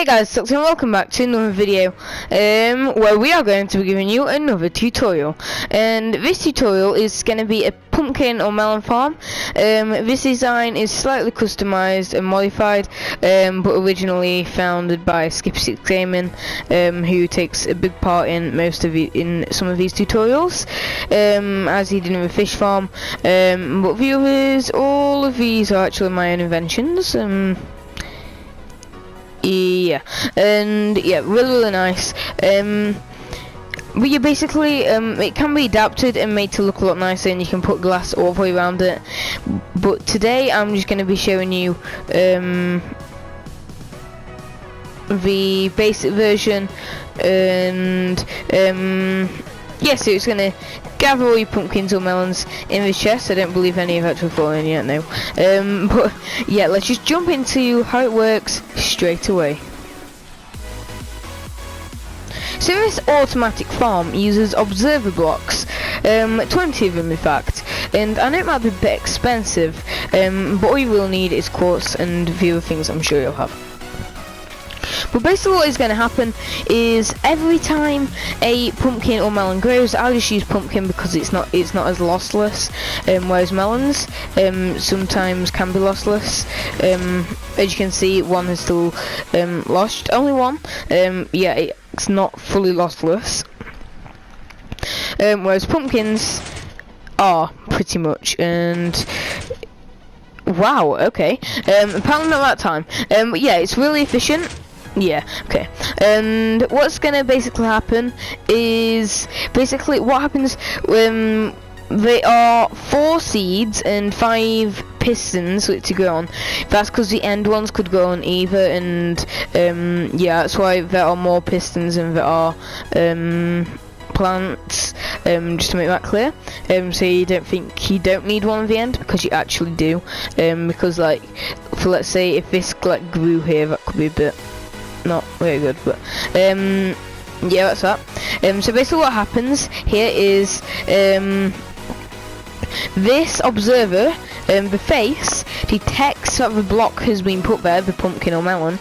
Hey guys, so welcome back to another video where we are going to be giving you another tutorial, and this tutorial is going to be a pumpkin or melon farm. This design is slightly customized and modified, but originally founded by Skip6 Gaming, who takes a big part in some of these tutorials, as he did in the fish farm. But the others, all of these are actually my own inventions. Yeah, and yeah, really nice. But yeah, basically, it can be adapted and made to look a lot nicer, and you can put glass all the way around it. But today, I'm just going to be showing you the basic version, and yeah, so it's going to gather all your pumpkins or melons in the chest. I don't believe any have actually fallen yet, no. But yeah, let's just jump into how it works straight away. So this automatic farm uses observer blocks, 20 of them in fact, and I know it might be a bit expensive, but all you will need is quartz and the other things I'm sure you'll have. But basically what is going to happen is every time a pumpkin or melon grows, I'll just use pumpkin because it's not as lossless, whereas melons sometimes can be lossless. As you can see, one is still lost, only one. Yeah, it's not fully lossless, whereas pumpkins are pretty much. And wow, okay, apparently not that time. But yeah, it's really efficient. Yeah, okay. And what's gonna basically happen is what happens when there are 4 seeds and 5 pistons to grow on. That's because the end ones could grow on either, and yeah, that's why there are more pistons than there are plants, just to make that clear. So you don't think you don't need one at the end, because you actually do. Because like, for let's say if this like grew here, that could be a bit not very good, but yeah, that's that. So basically what happens here is this observer, the face, detects that the block has been put there, the pumpkin or melon,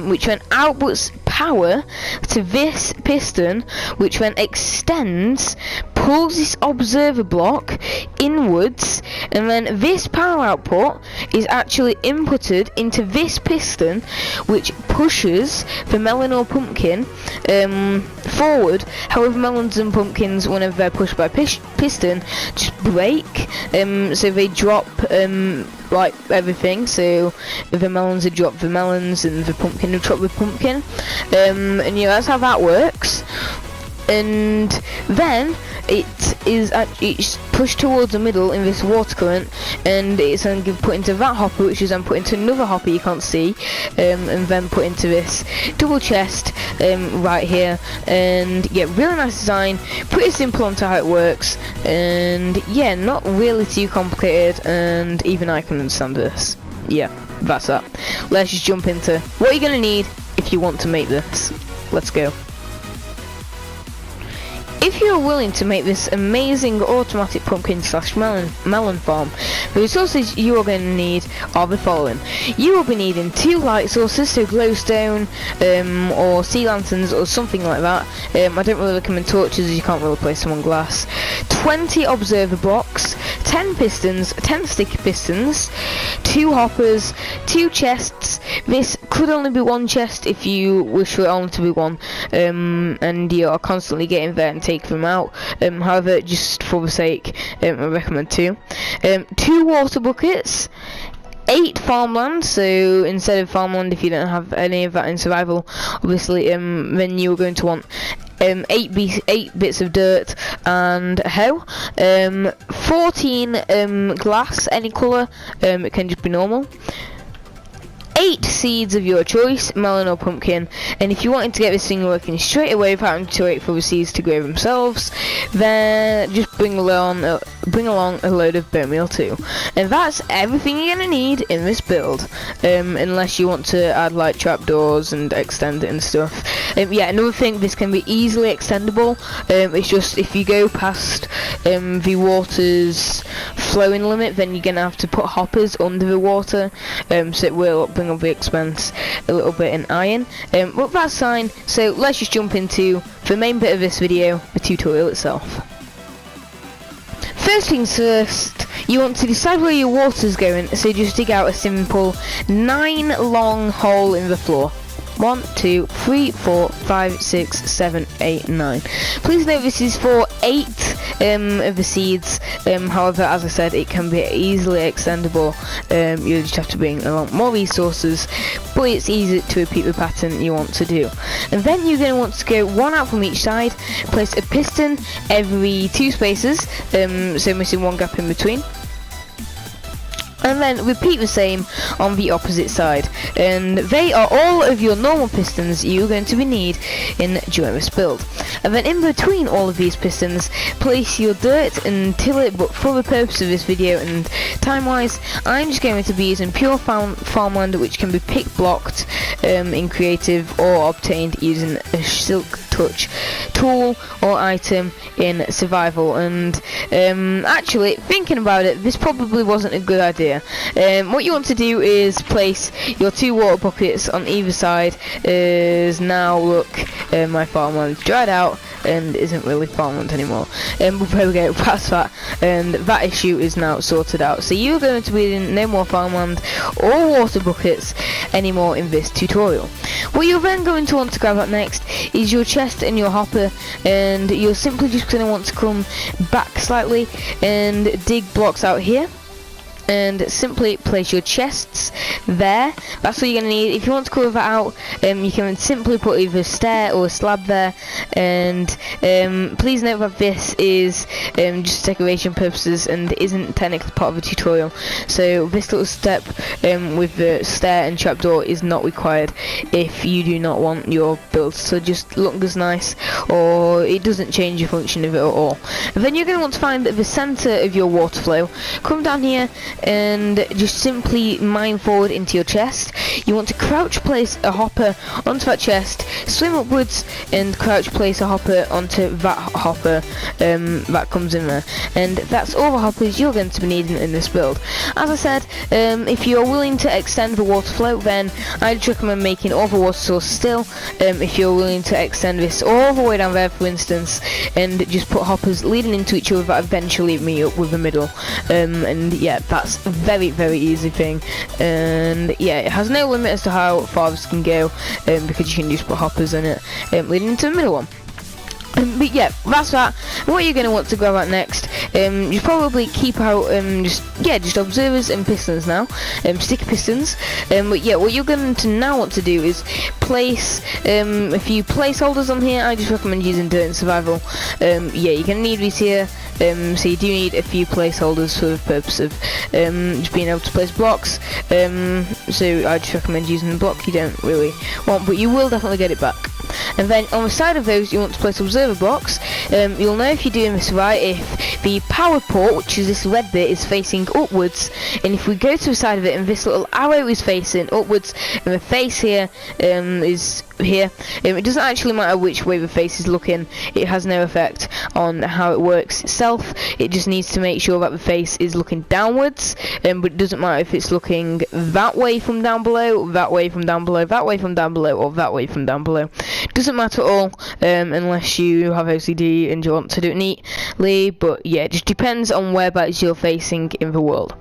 which then outputs power to this piston, which then extends, pulls this observer block inwards, and then this power output is actually inputted into this piston, which pushes the melon or pumpkin forward. However, melons and pumpkins, whenever they're pushed by a piston, just break, so they drop like everything. So the melons would drop the melons, and the pumpkin would drop the pumpkin, and yeah, that's how that works. And then it's pushed towards the middle in this water current, and it's then put into that hopper, which is then put into another hopper you can't see, and then put into this double chest right here. And yeah, really nice design, pretty simple on how it works, and yeah, not really too complicated, and even I can understand this. Yeah, that's that. Let's just jump into what you're gonna need if you want to make this. Let's go. If you are willing to make this amazing automatic pumpkin / melon farm, the resources you are going to need are the following. You will be needing 2 light sources, so glowstone or sea lanterns or something like that. I don't really recommend torches as you can't really place them on glass. 20 observer blocks, 10 pistons, 10 sticky pistons, 2 hoppers, 2 chests. This could only be 1 chest if you wish for it only to be 1, and you are constantly getting there and take them out. However, just for the sake, I recommend 2. 2 water buckets, 8 farmland. So instead of farmland, if you don't have any of that in survival, obviously, then you're going to want 8 bits of dirt and hoe, 14 glass, any colour, it can just be normal. 8 seeds of your choice, melon or pumpkin, and if you wanted to get this thing working straight away without having to wait for the seeds to grow themselves, then just bring along a load of bone meal too. And that's everything you're gonna need in this build, unless you want to add like trapdoors and extend it and stuff. Yeah, another thing, this can be easily extendable. It's just if you go past the water's flowing limit, then you're gonna have to put hoppers under the water, so it will bring up the expense a little bit in iron. But that's fine. So let's just jump into the main bit of this video, the tutorial itself. First things first, you want to decide where your water's going, so just dig out a simple 9 long hole in the floor. 1, 2, 3, 4, 5, 6, 7, 8, 9. Please note this is for 8 of the seeds. However, as I said, it can be easily extendable. You just have to bring along more resources, but it's easy to repeat the pattern you want to do. And then you're going to want to go 1 out from each side, place a piston every 2 spaces, so missing 1 gap in between. And then repeat the same on the opposite side, and they are all of your normal pistons you're going to need during this build. And then in between all of these pistons, place your dirt and till it, but for the purpose of this video and time wise, I'm just going to be using pure farmland, which can be pick blocked in creative or obtained using a silk touch tool or item in survival. And actually, thinking about it, this probably wasn't a good idea. What you want to do is place your 2 water buckets on either side. As now look, my farmland's dried out and isn't really farmland anymore. We'll probably get past that, and that issue is now sorted out. So you're going to be in no more farmland or water buckets anymore in this tutorial. What you're then going to want to grab out next is your chest and your hopper, and you're simply just going to want to come back slightly and dig blocks out here. And simply place your chests there. That's what you're going to need. If you want to cover that out, you can simply put either a stair or a slab there. And please note that this is just decoration purposes and isn't technically part of the tutorial. So this little step with the stair and trapdoor is not required if you do not want your build to just look as nice, or it doesn't change the function of it at all. And then you're going to want to find the center of your water flow. Come down here and just simply mine forward into your chest. You want to crouch place a hopper onto that chest, swim upwards and crouch place a hopper onto that hopper that comes in there. And that's all the hoppers you're going to be needing in this build. As I said, if you're willing to extend the water flow, then I'd recommend making all the water source still. If you're willing to extend this all the way down there, for instance, and just put hoppers leading into each other that eventually meet up with the middle. And yeah, that's a very, very easy thing. And yeah, it has no limit as to how far this can go, because you can just put hoppers in it leading into the middle one. But yeah, that's that. What you're going to want to grab out next, you probably keep out just observers and pistons now, sticky pistons. But yeah, what you're going to now want to do is place a few placeholders on here. I just recommend using dirt and survival. Yeah, you're going to need these here. So you do need a few placeholders for the purpose of just being able to place blocks. So I just recommend using the block you don't really want, but you will definitely get it back. And then on the side of those, you want to place observer blocks. You'll know if you're doing this right if the power port, which is this red bit, is facing upwards, and if we go to the side of it and this little arrow is facing upwards and the face here is here, it doesn't actually matter which way the face is looking. It has no effect on how it works itself. It just needs to make sure that the face is looking downwards, but it doesn't matter if it's looking that way from down below, that way from down below, that way from down below, or that way from down below. It doesn't matter at all, unless you have OCD and you want to do it neatly. But yeah, it just depends on whereabouts you're facing in the world.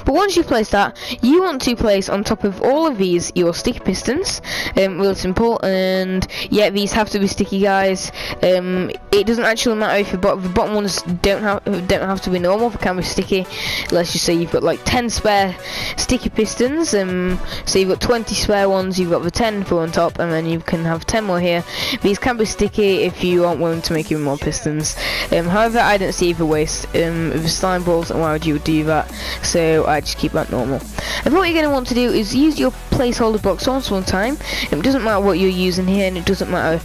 But once you've placed that, you want to place on top of all of these your sticky pistons. Real simple, and yeah, these have to be sticky, guys. It doesn't actually matter if the bottom ones don't have to be normal. They can be sticky. Let's just say you've got like 10 spare sticky pistons. So you've got 20 spare ones. You've got the 10 for on top, and then you can have 10 more here. These can be sticky if you aren't willing to make even more pistons. However, I don't see the waste of the slime balls, and why would you do that? So I I just keep that normal. And what you're going to want to do is use your placeholder blocks one time. It doesn't matter what you're using here, and it doesn't matter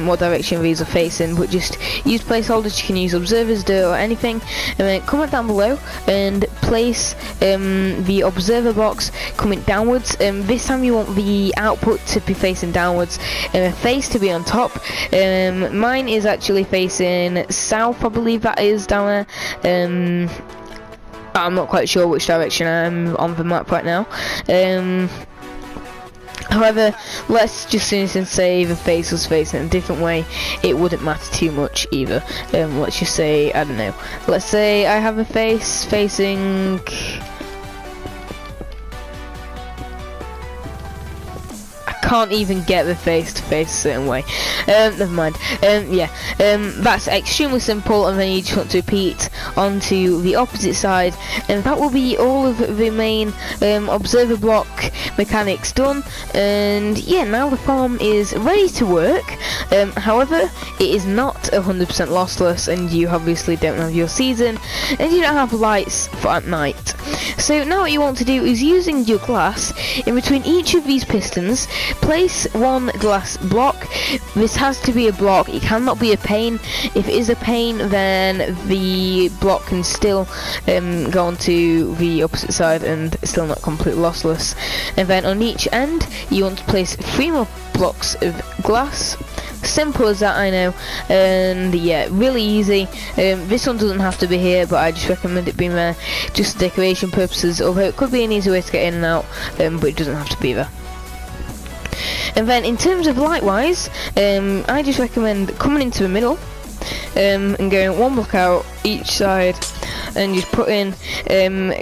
what direction these are facing, but just use placeholders. You can use observers, dirt, or anything, and then comment down below and place the observer box coming downwards. This time you want the output to be facing downwards and the face to be on top. Mine is actually facing south, I believe that is down there. I'm not quite sure which direction I'm on the map right now. However, let's just say the face was facing a different way. It wouldn't matter too much either. Let's just say, I don't know. Let's say I have a face facing... can't even get the face to face a certain way. Never mind. That's extremely simple, and then you just want to repeat onto the opposite side, and that will be all of the main observer block mechanics done. And yeah, now the farm is ready to work. However, it is not 100% lossless, and you obviously don't have your season, and you don't have lights for at night. So now what you want to do is, using your glass, in between each of these pistons, place one glass block. This has to be a block, it cannot be a pane. If it is a pane, then the block can still go onto the opposite side and still not completely lossless. And then on each end you want to place 3 more blocks of glass. Simple as that, I know. And yeah, really easy. This one doesn't have to be here, but I just recommend it being there just for decoration purposes, although it could be an easy way to get in and out, but it doesn't have to be there. And then in terms of light wise, I just recommend coming into the middle and going 1 block out each side, and just put in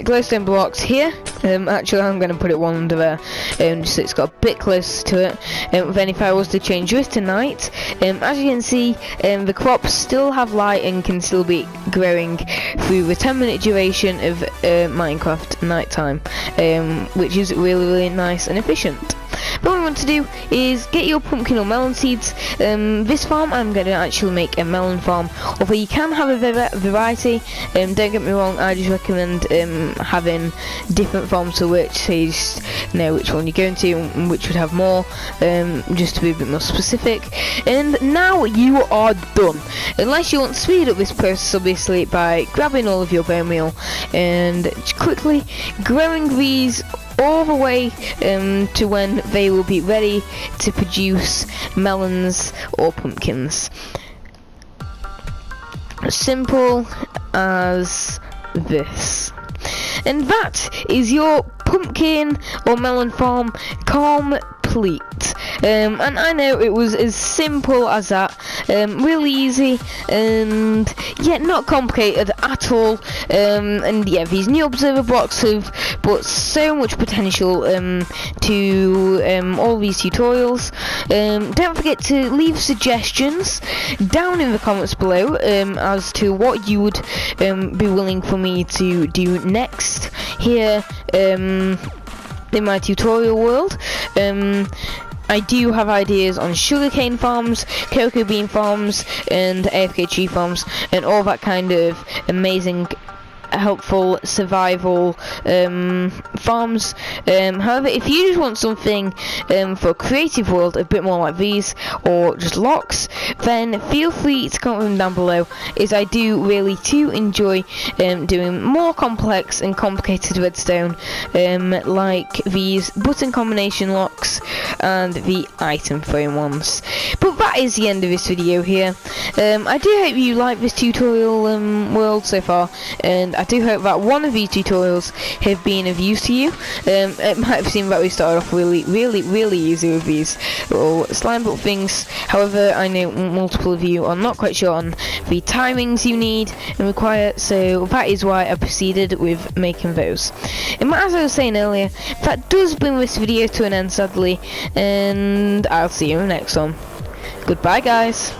glowstone blocks here. Actually, I'm going to put it 1 under there, just so it's got a bit closer to it. Then if I was to change this to night, as you can see, the crops still have light and can still be growing through the 10-minute duration of Minecraft nighttime, which is really nice and efficient. But what we want to do is get your pumpkin or melon seeds. This farm, I'm going to actually make a melon farm, although you can have a variety. Don't get me wrong, I just recommend having different farms for which, so you just know which one you're going to and which would have more, just to be a bit more specific. And now you are done, unless you want to speed up this process, obviously, by grabbing all of your bone meal and quickly growing these all the way to when they will be ready to produce melons or pumpkins. Simple as this. And that is your pumpkin or melon farm complete. And I know it was as simple as that, really easy, and yet not complicated at all. And yeah, these new observer blocks have brought so much potential to all these tutorials. Don't forget to leave suggestions down in the comments below as to what you would be willing for me to do next here in my tutorial world. I do have ideas on sugarcane farms, cocoa bean farms, and AFK tree farms, and all that kind of amazing, helpful survival farms. However, if you just want something for a creative world a bit more like these, or just locks, then feel free to comment them down below, as I do really too enjoy doing more complex and complicated redstone, like these button combination locks and the item frame ones. But that is the end of this video here. I do hope you like this tutorial world so far, and I do hope that one of these tutorials have been of use to you. It might have seemed that we started off really easy with these little slime ball things. However, I know multiple of you are not quite sure on the timings you need and require, so that is why I proceeded with making those. And as I was saying earlier, that does bring this video to an end, sadly, and I'll see you in the next one. Goodbye, guys.